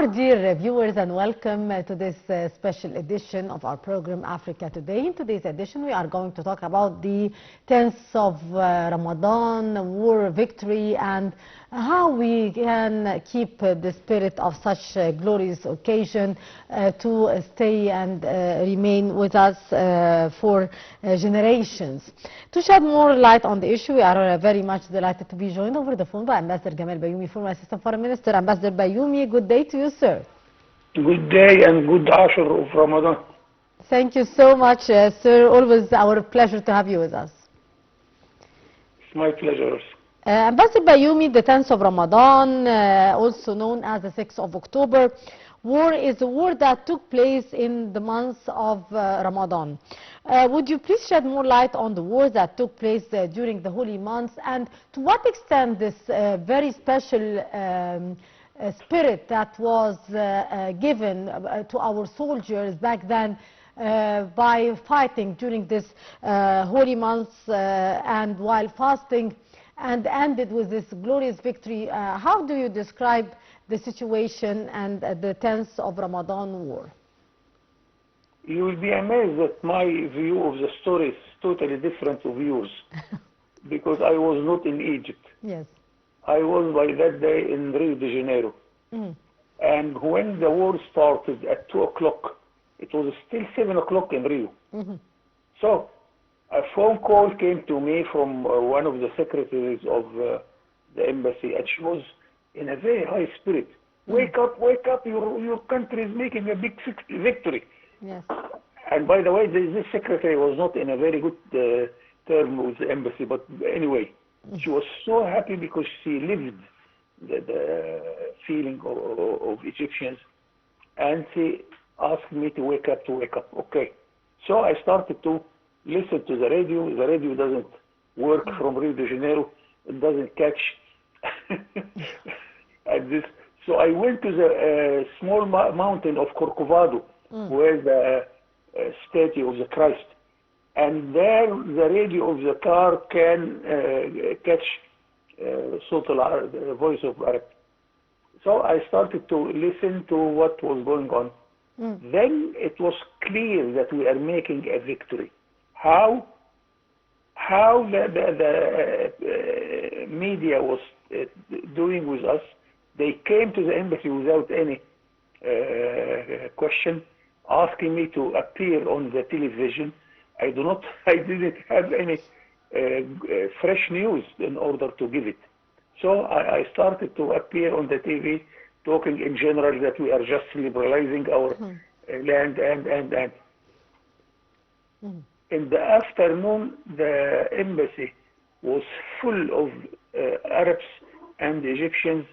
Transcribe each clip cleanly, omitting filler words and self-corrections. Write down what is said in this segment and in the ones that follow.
Our dear viewers, and welcome to this special edition of our program Africa Today. In today's edition, we are going to talk about the 10th of Ramadan, war victory, and how we can keep the spirit of such a glorious occasion to stay and remain with us for generations. To shed more light on the issue, we are very much delighted to be joined over the phone by Ambassador Gamal Bayoumi, former Assistant Foreign Minister. Ambassador Bayoumi, good day to you, sir. Good day and good Ashur of Ramadan. Thank you so much, sir. Always our pleasure to have you with us. It's my pleasure. Ambassador Bayoumi, the 10th of Ramadan, also known as the 6th of October, war is a war that took place in the month of Ramadan. Would you please shed more light on the wars that took place during the holy months, and to what extent this very special spirit that was given to our soldiers back then by fighting during this holy months and while fasting, and ended with this glorious victory. How do you describe the situation and the 10th of Ramadan war? You will be amazed that my view of the story is totally different to yours, because I was not in Egypt. Yes. I was by that day in Rio de Janeiro. And when the war started at 2 o'clock, it was still 7 o'clock in Rio. So a phone call came to me from one of the secretaries of the embassy, and she was in a very high spirit. Wake up, your country is making a big victory. Yes. And by the way, this secretary was not in a very good term with the embassy, but anyway, she was so happy because she lived the feeling of Egyptians, and she asked me to wake up. Okay. So I started to listen to the radio. The radio doesn't work from Rio de Janeiro. It doesn't catch at this. So I went to the small mountain of Corcovado, where the statue of the Christ. And there the radio of the car can catch the voice of Arab. So I started to listen to what was going on. Then it was clear that we are making a victory. How the media was doing with us. They came to the embassy without any question, asking me to appear on the television. I didn't have any fresh news in order to give it. So I started to appear on the TV, talking in general that we are just liberalizing our land and. In the afternoon, the embassy was full of Arabs and Egyptians.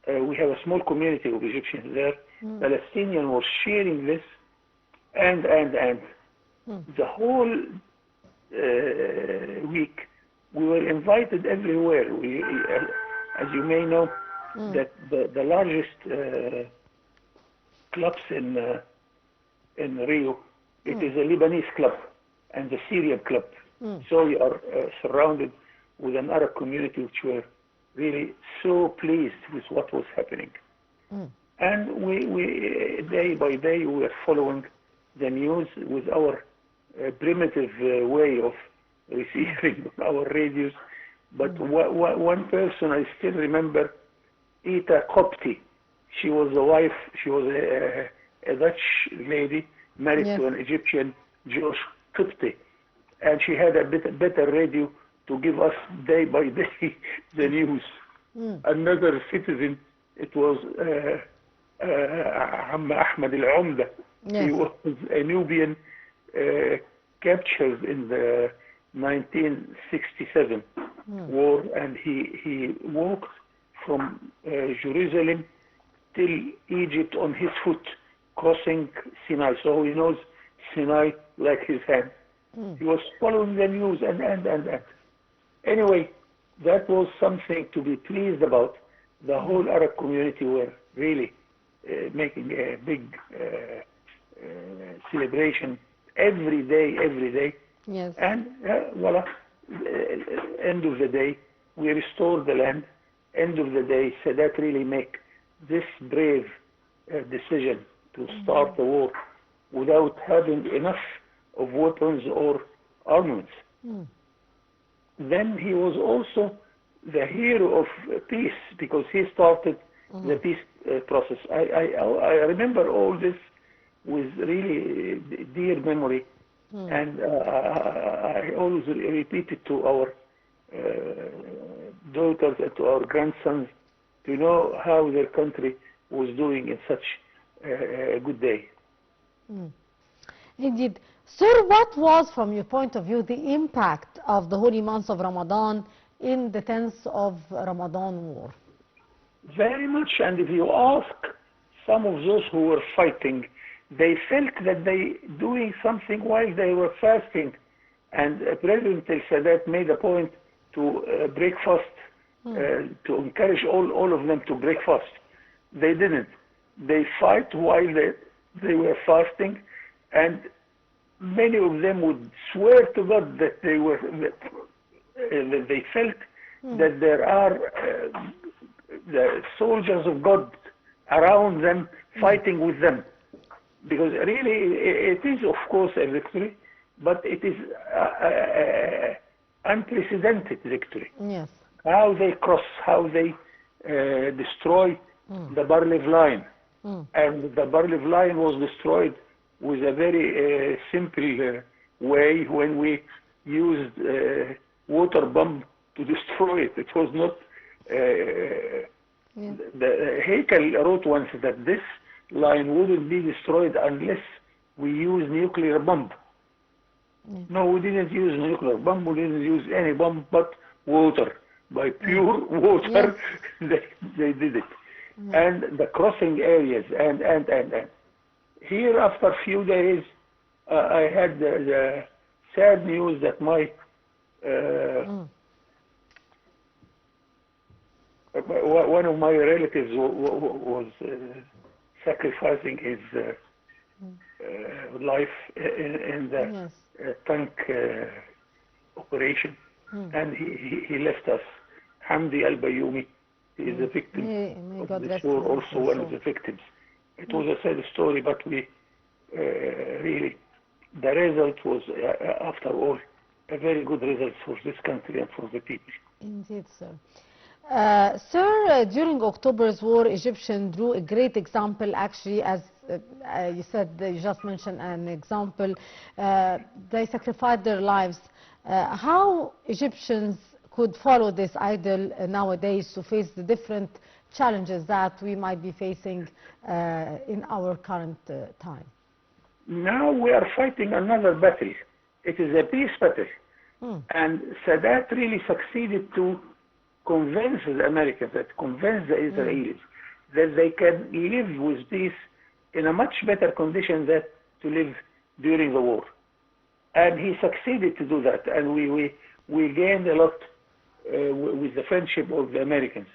We have a small community of Egyptians there. Palestinians were sharing this, and the whole week we were invited everywhere. As you may know, that the largest clubs in Rio, it is a Lebanese club and the Syrian club. So we are surrounded with an Arab community which were really so pleased with what was happening. And we day by day we were following the news with our primitive way of receiving our radios. But one person I still remember, Ita Kopti. She was a wife, she was a Dutch lady married to an Egyptian Jewish Kopti. And she had a better radio to give us day by day the news. Another citizen, it was Ahmed al-Umda. He was a Nubian captured in the 1967 war, and he walked from Jerusalem till Egypt on his foot, crossing Sinai. So he knows Sinai like his hand. He was following the news and. Anyway, that was something to be pleased about. The whole Arab community were really making a big celebration every day. Yes. And voila, end of the day, we restored the land. End of the day, Sadat really make this brave decision to start the war without having enough of weapons or armaments. Then he was also the hero of peace because he started the peace process. I remember all this with really dear memory, and I always repeat it to our daughters and to our grandsons to know how their country was doing in such a good day. Indeed. Sir, what was, from your point of view, the impact of the holy month of Ramadan in the 10th of Ramadan war? Very much, and if you ask some of those who were fighting, they felt that they doing something while they were fasting, and President al-Sadat made a point to break fast, to encourage all of them to break fast. They didn't. They fight while they were fasting, and many of them would swear to God that they felt that there are the soldiers of God around them fighting with them. Because really it is of course a victory, but it is unprecedented victory. Yes. How they cross, how they destroy the Bar-Lev line. And the Bar-Lev line was destroyed with a very simple way when we used water bomb to destroy it. It was not. The Haeckel wrote once that this line wouldn't be destroyed unless we use nuclear bomb. No, we didn't use nuclear bomb. We didn't use any bomb but water. By pure water, they did it. And the crossing areas and. Here, after a few days, I had the sad news that my one of my relatives was sacrificing his life in the tank operation, and he left us. Hamdi al-Bayoumi, he is a victim of this war, also one of the victims. It was a sad story, but we really, the result was, after all, a very good result for this country and for the people. Indeed, sir. Sir, during October's war, Egyptians drew a great example, actually, as you said, you just mentioned an example. They sacrificed their lives. How Egyptians could follow this ideal nowadays to face the different challenges that we might be facing in our current time? Now we are fighting another battle. It is a peace battle. And Sadat really succeeded to convince the Americans, that convince the Israelis that they can live with peace in a much better condition than to live during the war. And he succeeded to do that. And we gained a lot with the friendship of the Americans.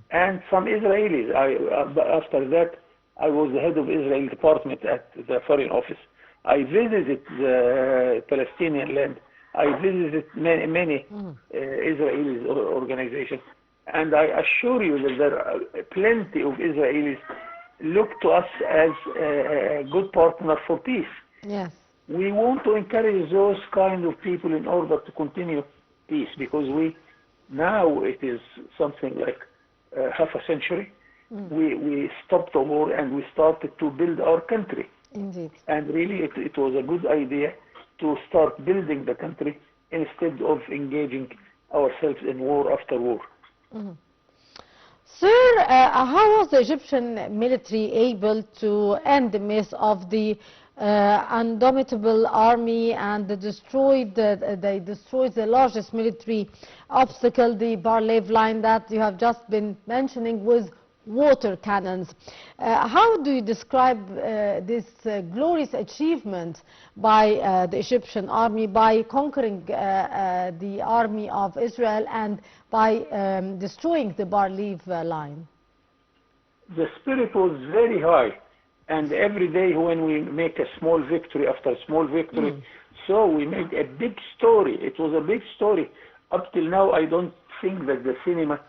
And some Israelis. After that, I was the head of Israel department at the Foreign Office. I visited the Palestinian land. I visited many Israeli organizations. And I assure you that there are plenty of Israelis look to us as a good partner for peace. Yes. We want to encourage those kind of people in order to continue peace, because now it is something like half a century. We stopped the war and we started to build our country. Indeed. And really it was a good idea to start building the country instead of engaging ourselves in war after war. Sir, how was the Egyptian military able to end the myth of the indomitable army, and they destroyed the largest military obstacle, the Bar-Lev line that you have just been mentioning, with water cannons? How do you describe this glorious achievement by the Egyptian army, by conquering the army of Israel and by destroying the Bar-Lev line? The spirit was very high. And every day when we make a small victory after small victory, so we made a big story. It was a big story. Up till now, I don't think that the cinema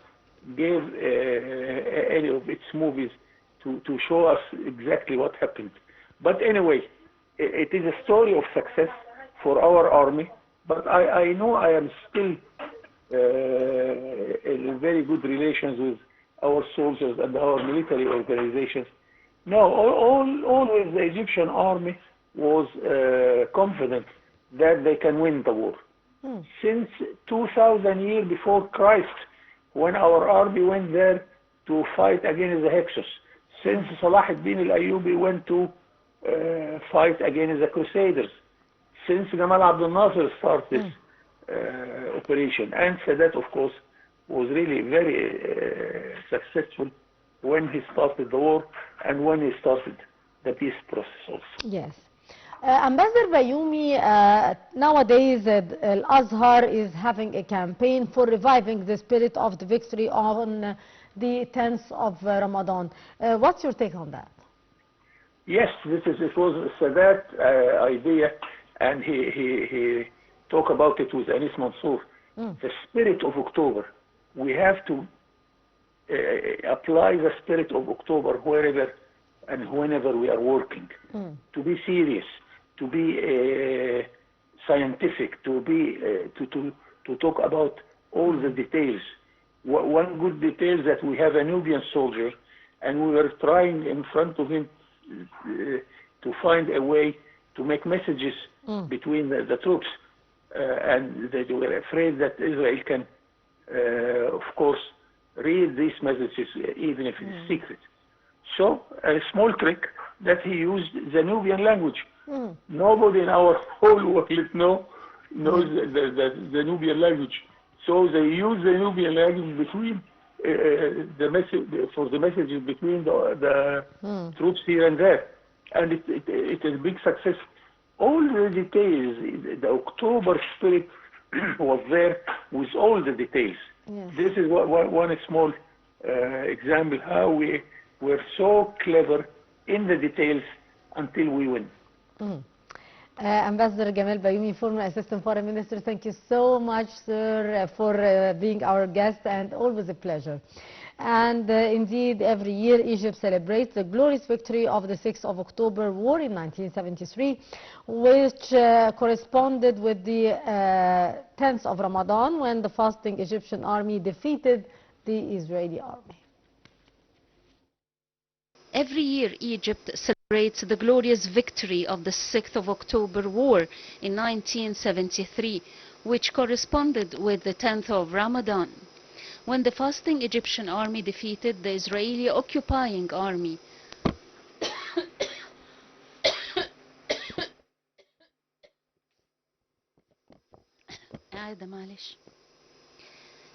gave any of its movies to show us exactly what happened. But anyway, it is a story of success for our army. But I know I am still in very good relations with our soldiers and our military organizations. No, always the Egyptian army was confident that they can win the war. Since 2000 years before Christ, when our army went there to fight against the Hyksos, since Salah ad-Din al-Ayyubi went to fight against the Crusaders, since Gamal Abdel Nasser started this operation, and Sadat, of course, was really very successful when he started the war and when he started the peace process also. Yes. Ambassador Bayoumi, nowadays Al-Azhar is having a campaign for reviving the spirit of the victory on the 10th of Ramadan. What's your take on that? Yes, it was Sadat idea, and he talked about it with Anis Mansour. The spirit of October. We have to apply the spirit of October wherever and whenever we are working. To be serious, to be scientific, to talk about all the details. One good detail that we have a Nubian soldier, and we were trying in front of him to find a way to make messages between the troops, and they were afraid that Israel can, of course, read these messages even if it's secret. So a small trick that he used the Nubian language. Nobody in our whole world knows the Nubian language. So they use the Nubian language between for the messages between the troops here and there, and it is a big success. All the details, the October spirit was there with all the details. Yes. This is one small example how we were so clever in the details until we win. Ambassador Gamal Bayoumi, former Assistant Foreign Minister, thank you so much, sir, for being our guest, and always a pleasure. And indeed, every year Egypt celebrates the glorious victory of the 6th of October War in 1973, which corresponded with the 10th of Ramadan, when the fasting Egyptian army defeated the Israeli army. Every year Egypt celebrates the glorious victory of the 6th of October War in 1973, which corresponded with the 10th of Ramadan, when the fasting Egyptian army defeated the Israeli occupying army.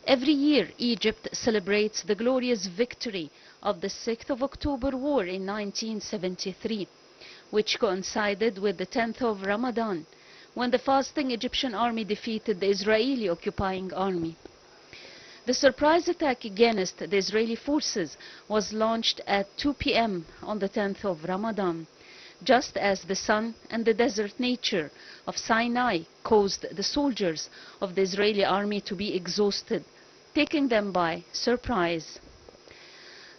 Every year Egypt celebrates the glorious victory of the 6th of October War in 1973, which coincided with the 10th of Ramadan, when the fasting Egyptian army defeated the Israeli occupying army. The surprise attack against the Israeli forces was launched at 2 p.m. on the 10th of Ramadan, just as the sun and the desert nature of Sinai caused the soldiers of the Israeli army to be exhausted, taking them by surprise.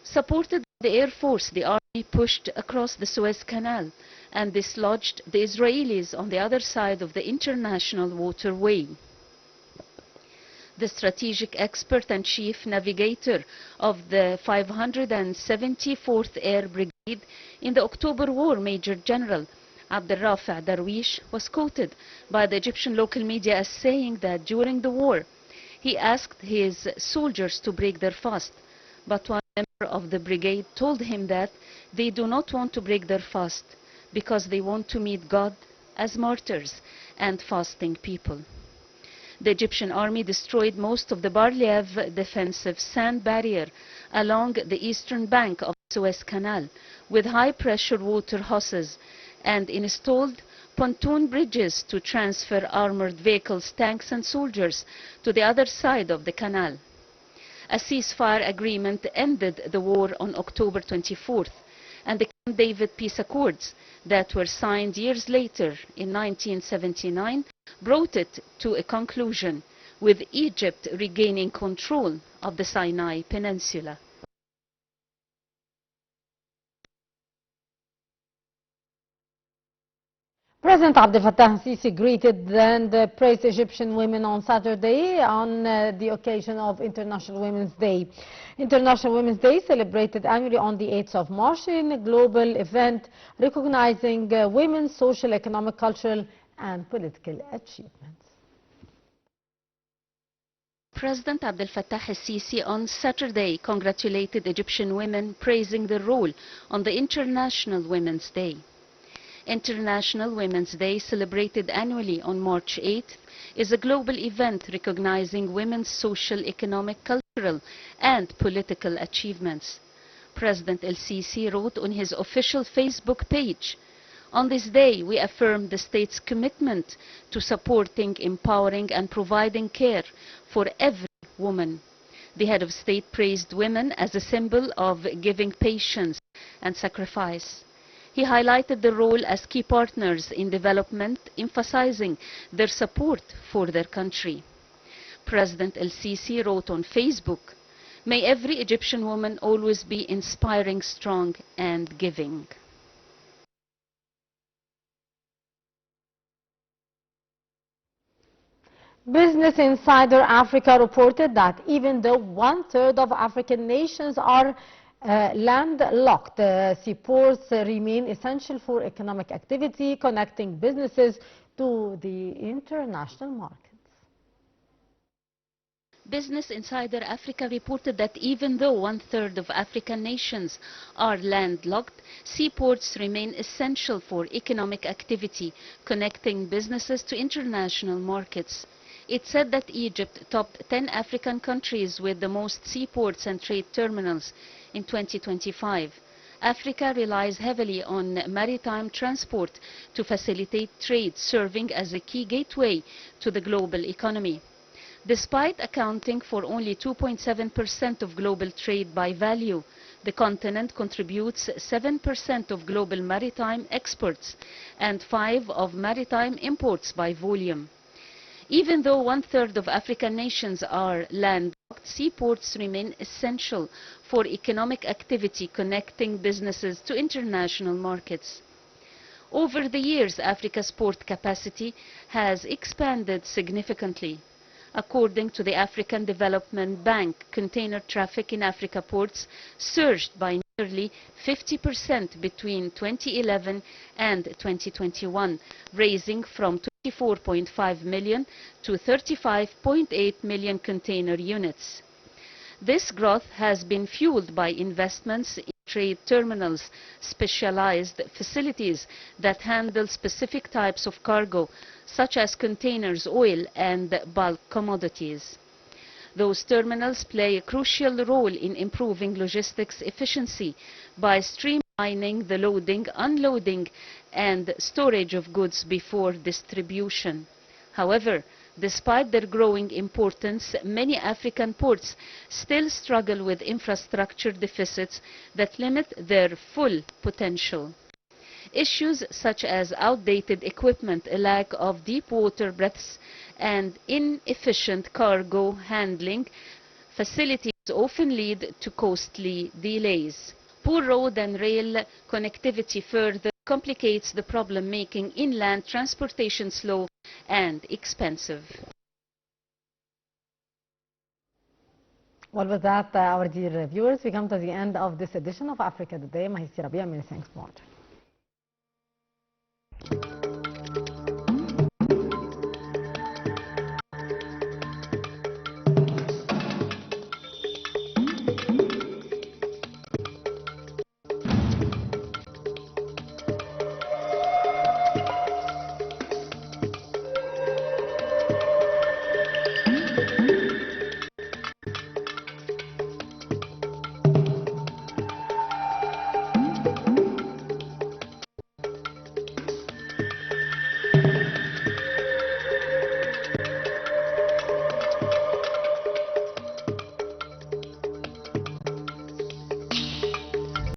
Supported by the Air Force, the army pushed across the Suez Canal and dislodged the Israelis on the other side of the international waterway. The strategic expert and chief navigator of the 574th Air Brigade in the October War, Major General Abdel Rafi' Darwish, was quoted by the Egyptian local media as saying that during the war, he asked his soldiers to break their fast, but one member of the brigade told him that they do not want to break their fast because they want to meet God as martyrs and fasting people. The Egyptian army destroyed most of the Bar-Lev defensive sand barrier along the eastern bank of the Suez Canal with high-pressure water hoses and installed pontoon bridges to transfer armored vehicles, tanks and soldiers to the other side of the canal. A ceasefire agreement ended the war on October 24th, and the Camp David peace accords that were signed years later in 1979 brought it to a conclusion, with Egypt regaining control of the Sinai Peninsula. President Abdel Fattah al-Sisi greeted and praised Egyptian women on Saturday on the occasion of International Women's Day. International Women's Day celebrated annually on the 8th of March in a global event recognizing women's social, economic, cultural and political achievements. President Abdel Fattah al-Sisi on Saturday congratulated Egyptian women, praising their role on the International Women's Day. International Women's Day, celebrated annually on March 8th, is a global event recognizing women's social, economic, cultural and political achievements. President al-Sisi wrote on his official Facebook page, "On this day, we affirm the state's commitment to supporting, empowering and providing care for every woman." The head of state praised women as a symbol of giving, patience and sacrifice. He highlighted their role as key partners in development, emphasizing their support for their country. President al-Sisi wrote on Facebook, "May every Egyptian woman always be inspiring, strong and giving." Business Insider Africa reported that even though 1/3 of African nations are landlocked, seaports remain essential for economic activity, connecting businesses to the international markets. Business Insider Africa reported that even though 1/3 of African nations are landlocked, seaports remain essential for economic activity, connecting businesses to international markets. It said that Egypt topped 10 African countries with the most seaports and trade terminals in 2025. Africa relies heavily on maritime transport to facilitate trade, serving as a key gateway to the global economy. Despite accounting for only 2.7% of global trade by value, the continent contributes 7% of global maritime exports and 5% of maritime imports by volume. Even though 1/3 of African nations are landlocked, seaports remain essential for economic activity, connecting businesses to international markets. Over the years, Africa's port capacity has expanded significantly. According to the African Development Bank, container traffic in Africa ports surged by nearly 50% between 2011 and 2021, rising from 24.5 million to 35.8 million container units. This growth has been fueled by investments in trade terminals, specialized facilities that handle specific types of cargo, such as containers, oil and bulk commodities. Those terminals play a crucial role in improving logistics efficiency by streamlining the loading, unloading and storage of goods before distribution. However, despite their growing importance, many African ports still struggle with infrastructure deficits that limit their full potential. Issues such as outdated equipment, a lack of deep water berths, and inefficient cargo handling facilities often lead to costly delays. Poor road and rail connectivity further complicates the problem, making inland transportation slow and expensive. Well, with that, our dear viewers, we come to the end of this edition of Africa Today. Mahisi Rabia, many thanks for watching.